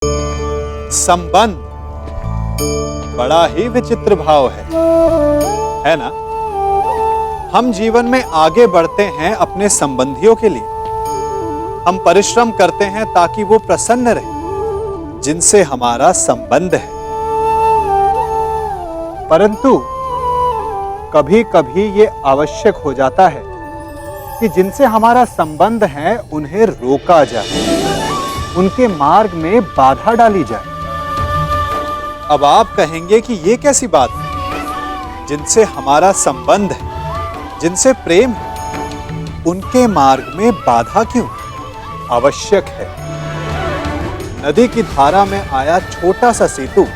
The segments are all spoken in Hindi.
संबंध बड़ा ही विचित्र भाव है ना? हम जीवन में आगे बढ़ते हैं अपने संबंधियों के लिए। हम परिश्रम करते हैं ताकि वो प्रसन्न रहे जिनसे हमारा संबंध है। परंतु कभी कभी ये आवश्यक हो जाता है कि जिनसे हमारा संबंध है उन्हें रोका जाए, उनके मार्ग में बाधा डाली जाए। अब आप कहेंगे कि ये कैसी बात है? जिनसे हमारा संबंध है, जिनसे प्रेम है, उनके मार्ग में बाधा क्यों? आवश्यक है। नदी की धारा में आया छोटा सा सेतु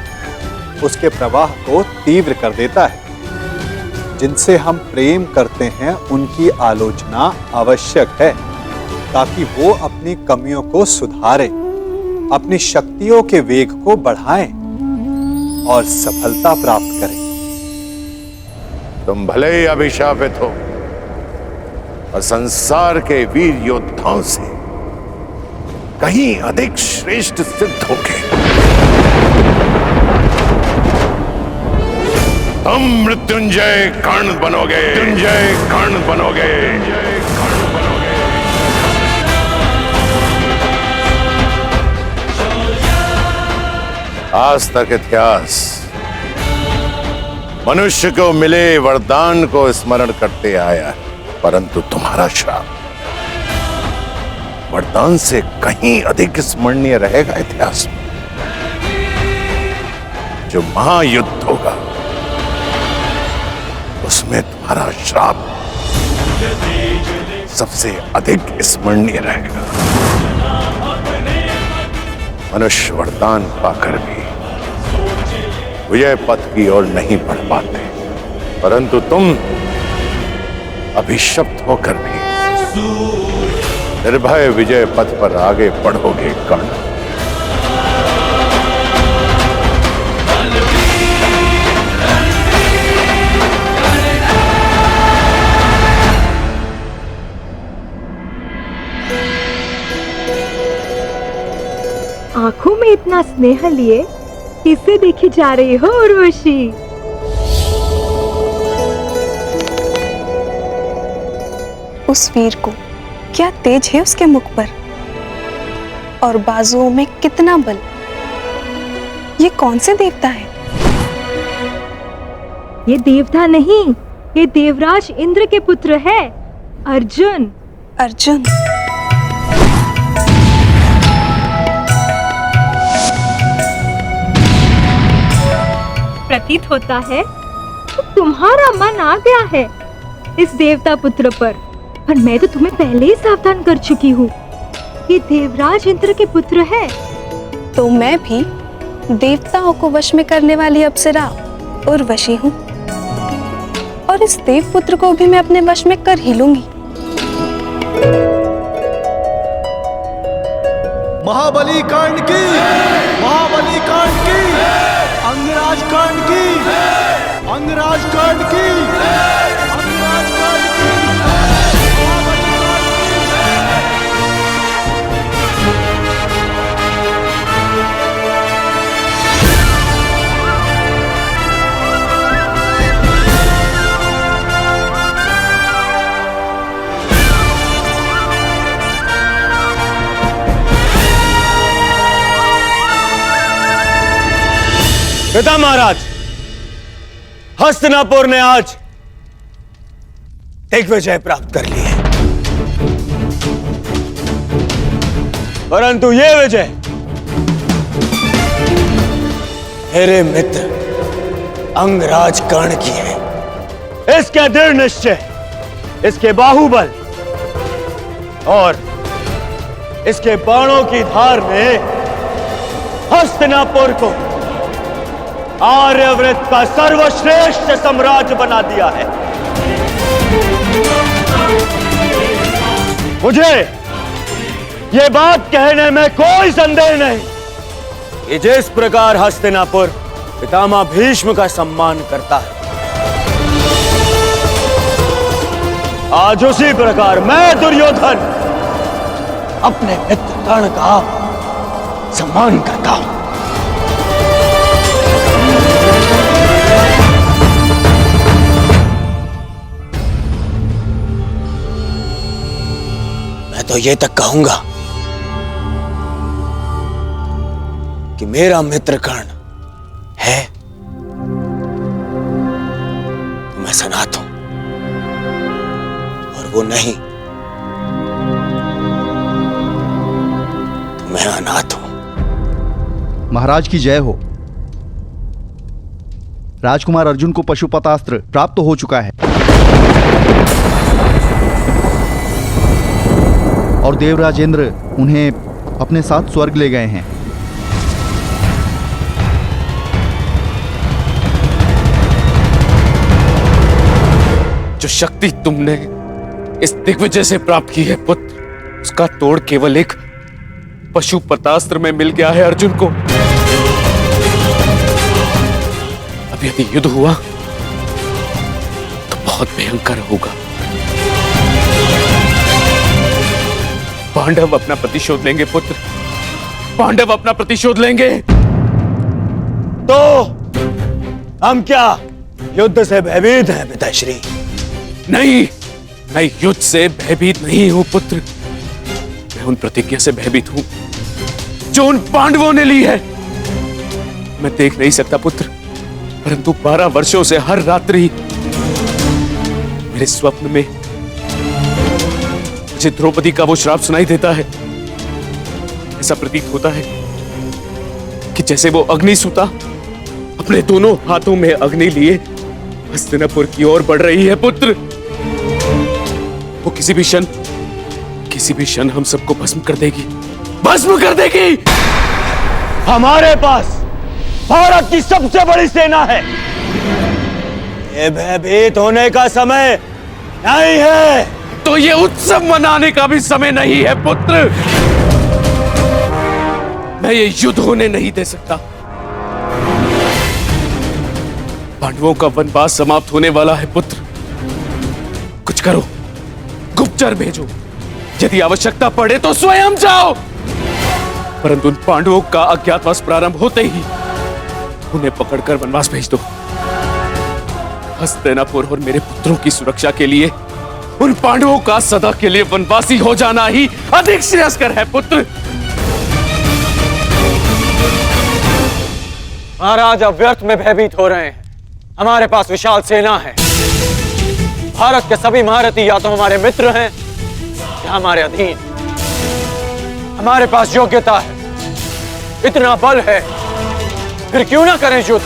उसके प्रवाह को तीव्र कर देता है। जिनसे हम प्रेम करते हैं उनकी आलोचना आवश्यक है ताकि वो अपनी कमियों को सुधारें, अपनी शक्तियों के वेग को बढ़ाएं और सफलता प्राप्त करें। तुम भले ही अभिशापित हो और संसार के वीर योद्धाओं से कहीं अधिक श्रेष्ठ सिद्ध होगे। तुम मृत्युंजय कर्ण बनोगे, मृत्युंजय कर्ण बनोगे। आज तक इतिहास मनुष्य को मिले वरदान को स्मरण करते आया है, परंतु तुम्हारा श्राप वरदान से कहीं अधिक स्मरणीय रहेगा इतिहास में। जो महायुद्ध होगा उसमें तुम्हारा श्राप सबसे अधिक स्मरणीय रहेगा। मनुष्य वरदान पाकर भी विजय पथ की ओर नहीं बढ़ पाते, परंतु तुम अभिशप्त होकर भी निर्भय विजय पथ पर आगे बढ़ोगे कर्ण। आंखों में इतना स्नेह लिए किससे देखी जा रही हो उर्वशी? उस वीर को क्या तेज है उसके मुख पर और बाजुओं में कितना बल। ये कौन से देवता है? ये देवता नहीं, ये देवराज इंद्र के पुत्र है, अर्जुन। अर्जुन? प्रतीत होता है तो तुम्हारा मन आ गया है इस देवता पुत्र पर मैं तो तुम्हें पहले ही सावधान कर चुकी हूँ। ये देवराज इंद्र के पुत्र है। तो मैं भी देवताओं को वश में करने वाली अप्सरा उर्वशी हूँ और इस देव पुत्र को भी मैं अपने वश में कर ही लूंगी। महाबली कांड की, महाबली कांड की, अंगराज कांड की, अंगराज कांड की, अंगराज कांड की, महाबली कांड पिता महाराज, हस्तिनापुर ने आज दिग्विजय प्राप्त कर ली है, परंतु यह विजय मेरे मित्र अंगराज कर्ण की है। इसके दृढ़ निश्चय, इसके बाहुबल और इसके बाणों की धार ने हस्तिनापुर को आर्यवृत का सर्वश्रेष्ठ साम्राज्य बना दिया है। मुझे ये बात कहने में कोई संदेह नहीं कि जिस प्रकार हस्तिनापुर पितामह भीष्म का सम्मान करता है, आज उसी प्रकार मैं दुर्योधन अपने मित्र कर्ण का सम्मान करता हूं। मैं तो ये तक कहूंगा कि मेरा मित्र कर्ण है तो मैं सनात हूं, और वो नहीं तो मैं अनाथ हूं। महाराज की जय हो। राजकुमार अर्जुन को पशुपतास्त्र प्राप्त हो चुका है और देवराज इंद्र उन्हें अपने साथ स्वर्ग ले गए हैं। जो शक्ति तुमने इस दिग्विजय से प्राप्त की है पुत्र, उसका तोड़ केवल एक पशुपतास्त्र में मिल गया है अर्जुन को। अब यदि युद्ध हुआ तो बहुत भयंकर होगा। पांडव अपना प्रतिशोध लेंगे पुत्र, पांडव अपना प्रतिशोध लेंगे। तो हम क्या युद्ध से भयभीत हैं पिताश्री? नहीं, मैं युद्ध से भयभीत नहीं हूं पुत्र। मैं उन प्रतिज्ञा से भयभीत हूं जो उन पांडवों ने ली है। मैं देख नहीं सकता पुत्र, परंतु 12 वर्षों से हर रात्रि मेरे स्वप्न में मुझे द्रौपदी का वो श्राप सुनाई देता है। ऐसा प्रतीत होता है कि जैसे वो अग्निसूता अपने दोनों हाथों में अग्नि लिए हस्तिनापुर की ओर बढ़ रही है पुत्र। वो किसी भी क्षण हम सबको भस्म कर देगी, भस्म कर देगी। हमारे पास भारत की सबसे बड़ी सेना है। ये भयभीत होने का समय नहीं है। तो ये उत्सव मनाने का भी समय नहीं है पुत्र। मैं ये युद्ध होने नहीं दे सकता। पांडवों का वनवास समाप्त होने वाला है पुत्र। कुछ करो, गुप्तचर भेजो, यदि आवश्यकता पड़े तो स्वयं जाओ। परंतु उन पांडवों का अज्ञातवास प्रारंभ होते ही उन्हें पकड़कर वनवास भेज दो। हस्तिनापुर और मेरे पुत्रों की सुरक्षा के लिए उन पांडवों का सदा के लिए वनवासी हो जाना ही अधिक श्रेयस्कर है पुत्र। महाराज अब व्यर्थ में भयभीत हो रहे हैं। हमारे पास विशाल सेना है। भारत के सभी महारथी या तो हमारे मित्र हैं या हमारे अधीन। हमारे पास योग्यता है, इतना बल है, फिर क्यों ना करें युद्ध?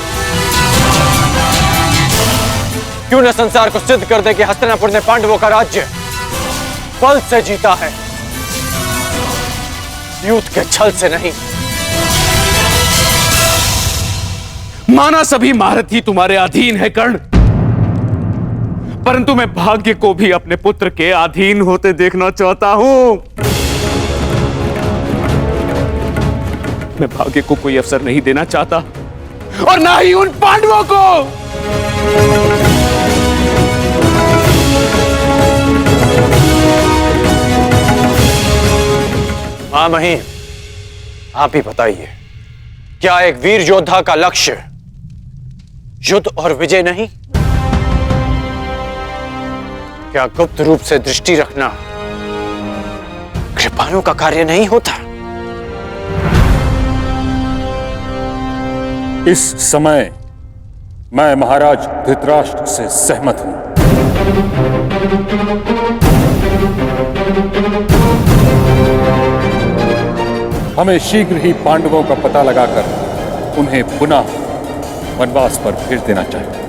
क्यों न संसार को सिद्ध कर दे कि हस्तिनापुर ने पांडवों का राज्य बल से जीता है, युद्ध के छल से नहीं। माना सभी महारथी तुम्हारे अधीन है कर्ण, परंतु मैं भाग्य को भी अपने पुत्र के अधीन होते देखना चाहता हूं। मैं भाग्य को कोई अवसर नहीं देना चाहता और ना ही उन पांडवों को। हाँ महीन, आप ही बताइए, क्या एक वीर योद्धा का लक्ष्य युद्ध और विजय नहीं? क्या गुप्त रूप से दृष्टि रखना कृपाणु का कार्य नहीं होता? इस समय मैं महाराज धृतराष्ट्र से सहमत हूं। हमें शीघ्र ही पांडवों का पता लगाकर उन्हें पुनः वनवास पर भेज देना चाहिए।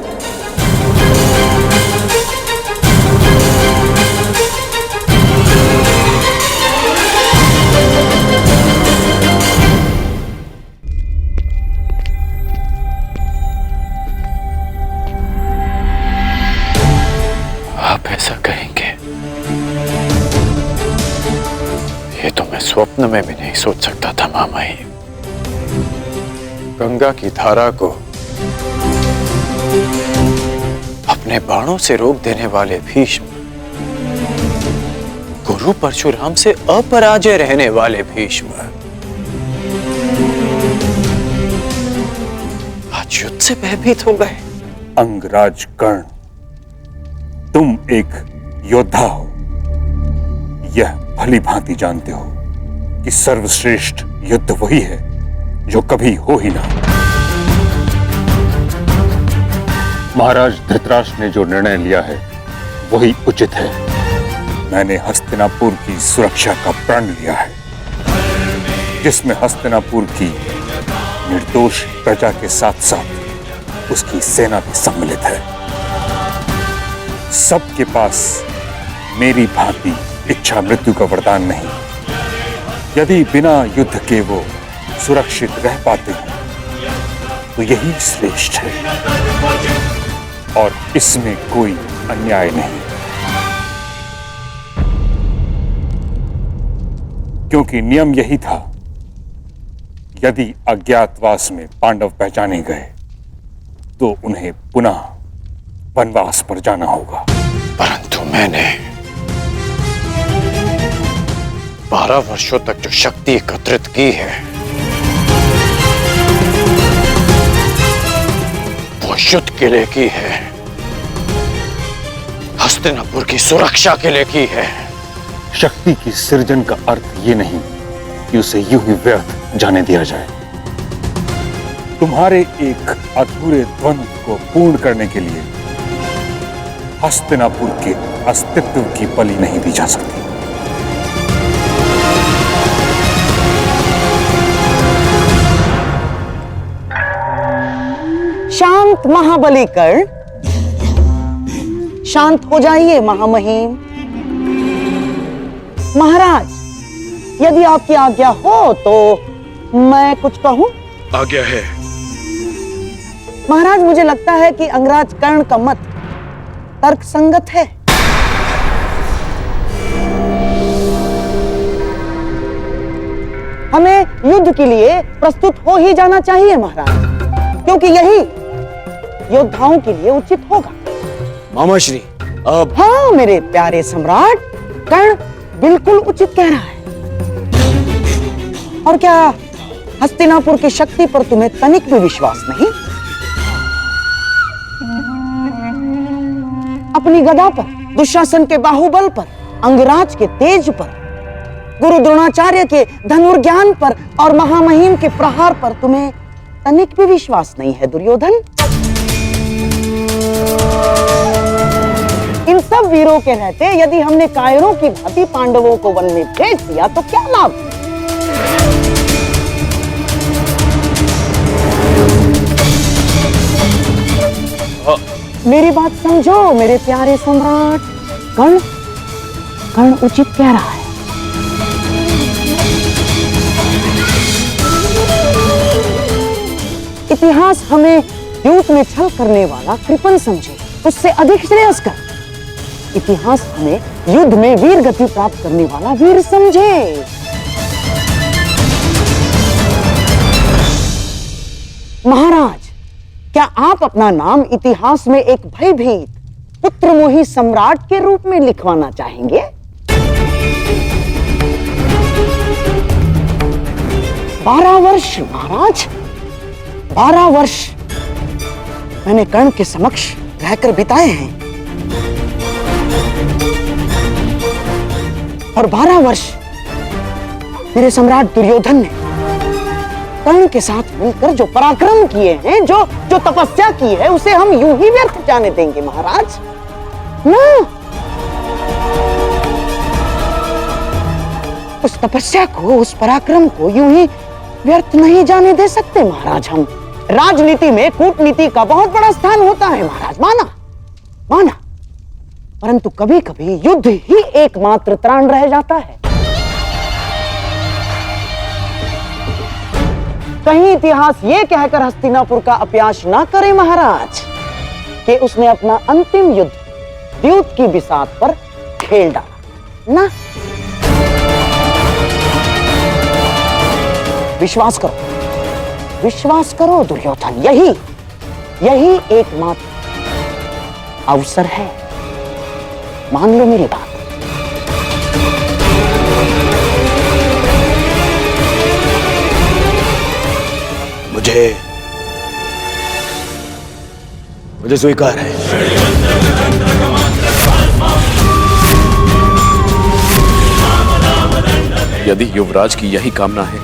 आप ऐसा कहेंगे ये तो मैं स्वप्न में भी नहीं सोच सकता था मामाई। गंगा की धारा को अपने बाणों से रोक देने वाले भीष्म, गुरु परशुराम से अपराजय रहने वाले भीष्म, युद्ध से भयभीत हो गए। अंगराज कर्ण, तुम एक योद्धा हो, यह भली भांति जानते हो कि सर्वश्रेष्ठ युद्ध वही है जो कभी हो ही ना। महाराज धृतराष्ट्र ने जो निर्णय लिया है वही उचित है। मैंने हस्तिनापुर की सुरक्षा का प्रण लिया है, जिसमें हस्तिनापुर की निर्दोष प्रजा के साथ साथ उसकी सेना भी सम्मिलित है। सबके पास मेरी भांति इच्छा मृत्यु का वरदान नहीं। यदि बिना युद्ध के वो सुरक्षित रह पाते हैं तो यही श्रेष्ठ है और इसमें कोई अन्याय नहीं, क्योंकि नियम यही था, यदि अज्ञातवास में पांडव पहचाने गए तो उन्हें पुनः वनवास पर जाना होगा। परंतु मैंने 12 वर्षों तक जो शक्ति एकत्रित की है वो युद्ध के लिए की है, हस्तिनापुर की सुरक्षा के लिए की है। शक्ति की सृजन का अर्थ ये नहीं कि उसे यूं ही व्यर्थ जाने दिया जाए। तुम्हारे एक अधूरे द्वंद्व को पूर्ण करने के लिए हस्तिनापुर के अस्तित्व की बलि नहीं दी जा सकती। शांत महाबली कर्ण, शांत हो जाइए महामहिम। महाराज, यदि आपकी आज्ञा हो तो मैं कुछ कहूं? आज्ञा है। महाराज, मुझे लगता है कि अंगराज कर्ण का मत तर्कसंगत है। हमें युद्ध के लिए प्रस्तुत हो ही जाना चाहिए महाराज, क्योंकि यही योद्धाओं के लिए उचित होगा। मामाश्री, अब हाँ मेरे प्यारे सम्राट, कर्ण बिल्कुल उचित कह रहा है। और क्या हस्तिनापुर की शक्ति पर तुम्हें तनिक भी विश्वास नहीं? अपनी गदा पर, दुशासन के बाहुबल पर, अंगराज के तेज पर, गुरु द्रोणाचार्य के धनुर्ज्ञान पर और महामहिम के प्रहार पर तुम्हें तनिक भी विश्वास नहीं है दुर्योधन? इन सब वीरों के रहते यदि हमने कायरों की भांति पांडवों को वन में भेज दिया तो क्या लाभ? मेरी बात समझो मेरे प्यारे सम्राट। कर्ण उचित कह रहा है। इतिहास हमें युद्ध में छल करने वाला कृपण समझे, उससे अधिक श्रेयस्कर। इतिहास हमें युद्ध में वीर गति प्राप्त करने वाला वीर समझे। महाराज, क्या आप अपना नाम इतिहास में एक भयभीत पुत्रमोही सम्राट के रूप में लिखवाना चाहेंगे? 12 वर्ष महाराज, 12 वर्ष मैंने कर्ण के समक्ष रहकर बिताए हैं और 12 वर्ष मेरे सम्राट दुर्योधन ने कर्ण के साथ मिलकर जो पराक्रम किए हैं, जो तपस्या की है, उसे हम यूं ही व्यर्थ जाने देंगे महाराज? ना, उस तपस्या को, उस पराक्रम को यूं ही व्यर्थ नहीं जाने दे सकते महाराज। हम राजनीति में कूटनीति का बहुत बड़ा स्थान होता है महाराज, माना, परंतु कभी कभी युद्ध ही एकमात्र त्राण रह जाता है। कहीं इतिहास ये कहकर हस्तिनापुर का अपयश ना करे महाराज कि उसने अपना अंतिम युद्ध द्यूत की बिसात पर खेल डाला ना। विश्वास करो दुर्योधन, यही एकमात्र अवसर है। मान लो मेरी बात। मुझे स्वीकार है। यदि युवराज की यही कामना है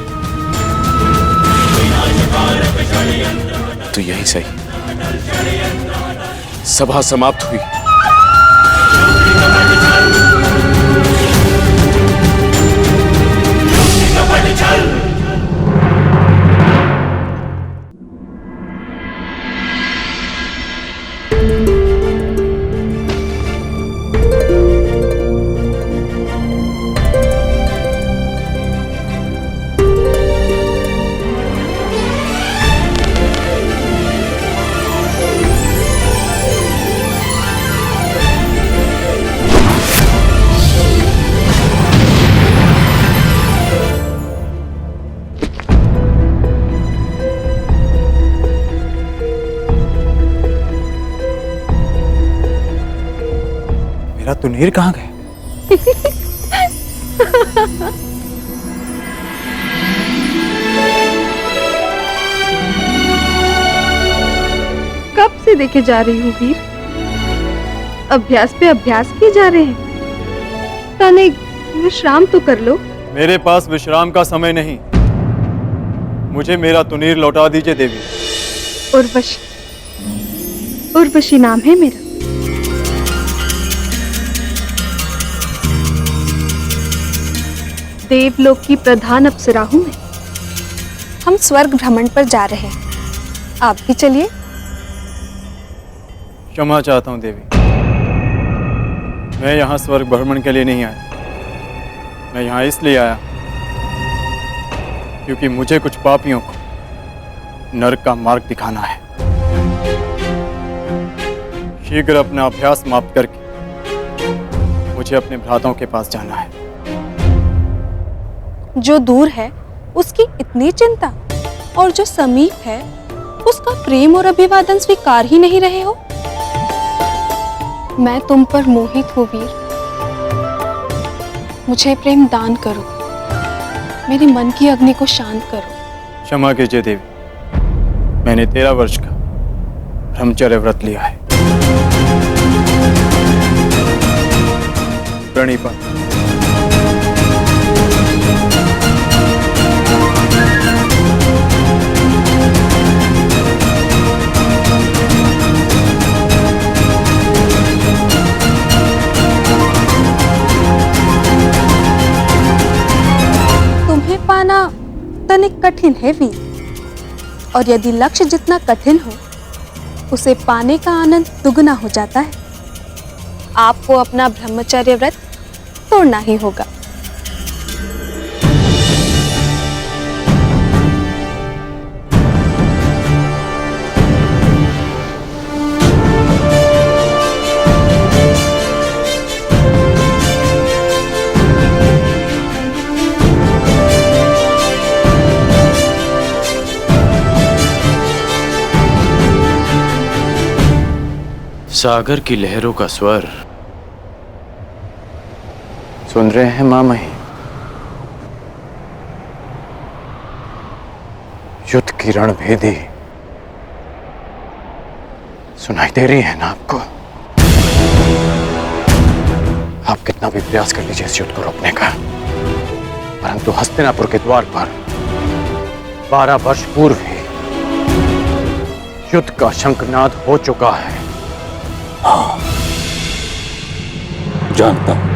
तो यही सही। सभा समाप्त हुई। मेरा तुनीर कहाँ गए? कब से देखे जा रही हूँ वीर, अभ्यास पे अभ्यास किए जा रहे हैं। तनिक विश्राम तो कर लो। मेरे पास विश्राम का समय नहीं। मुझे मेरा तुनीर लौटा दीजिए देवी। उर्वशी, उर्वशी नाम है मेरा। देवलोक की प्रधान अप्सरा हूं मैं। हम स्वर्ग भ्रमण पर जा रहे हैं, आप भी चलिए। क्षमा चाहता हूँ देवी, मैं यहाँ स्वर्ग भ्रमण के लिए नहीं आया। मैं यहाँ इसलिए आया क्योंकि मुझे कुछ पापियों को नरक का मार्ग दिखाना है। शीघ्र अपना अभ्यास समाप्त करके मुझे अपने भ्राताओं के पास जाना है। जो दूर है उसकी इतनी चिंता, और जो समीप है उसका प्रेम और अभिवादन स्वीकार ही नहीं रहे हो। मैं तुम पर मोहित हूँ वीर, मुझे प्रेम दान करो, मेरे मन की अग्नि को शांत करो। क्षमा कीजिए देवी, मैंने 13 वर्ष का ब्रह्मचर्य व्रत लिया है। प्रणीपा। पाना तनिक कठिन है वीर, और यदि लक्ष्य जितना कठिन हो उसे पाने का आनंद दुगना हो जाता है। आपको अपना ब्रह्मचर्य व्रत तोड़ना ही होगा। सागर की लहरों का स्वर सुन रहे हैं मामही? युद्ध की रणभेदी सुनाई दे रही है ना आपको? आप कितना भी प्रयास कर लीजिए इस युद्ध को रोकने का, परंतु हस्तिनापुर के द्वार पर 12 वर्ष पूर्व ही युद्ध का शंखनाद हो चुका है। हाँ, जानता हूं।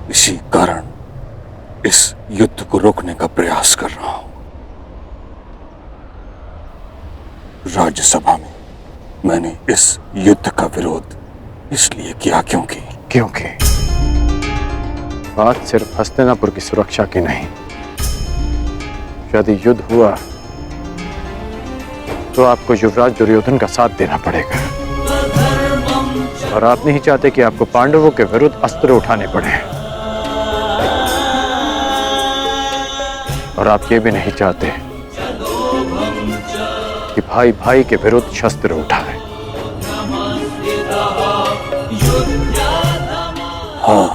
इसी कारण इस युद्ध को रोकने का प्रयास कर रहा हूं। राज्यसभा में मैंने इस युद्ध का विरोध इसलिए किया क्योंकि बात सिर्फ हस्तिनापुर की सुरक्षा की नहीं। यदि युद्ध हुआ तो आपको युवराज दुर्योधन का साथ देना पड़ेगा, और आप नहीं चाहते कि आपको पांडवों के विरुद्ध अस्त्र उठाने पड़े, और आप ये भी नहीं चाहते कि भाई भाई के विरुद्ध शस्त्र उठाए। हाँ,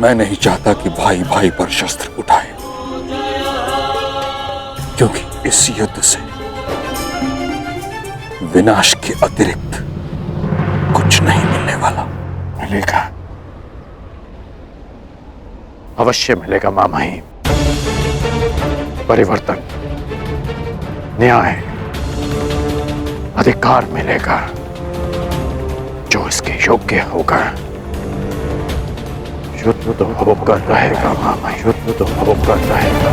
मैं नहीं चाहता कि भाई भाई पर शस्त्र उठाए, क्योंकि इस युद्ध से विनाश के अतिरिक्त कुछ नहीं मिलने वाला। मिलेगा, अवश्य मिलेगा मां महिम। परिवर्तन, न्याय, अधिकार मिलेगा जो इसके योग्य होगा। युद्ध तो होकर रहेगा मामा, युद्ध तो होकर रहेगा।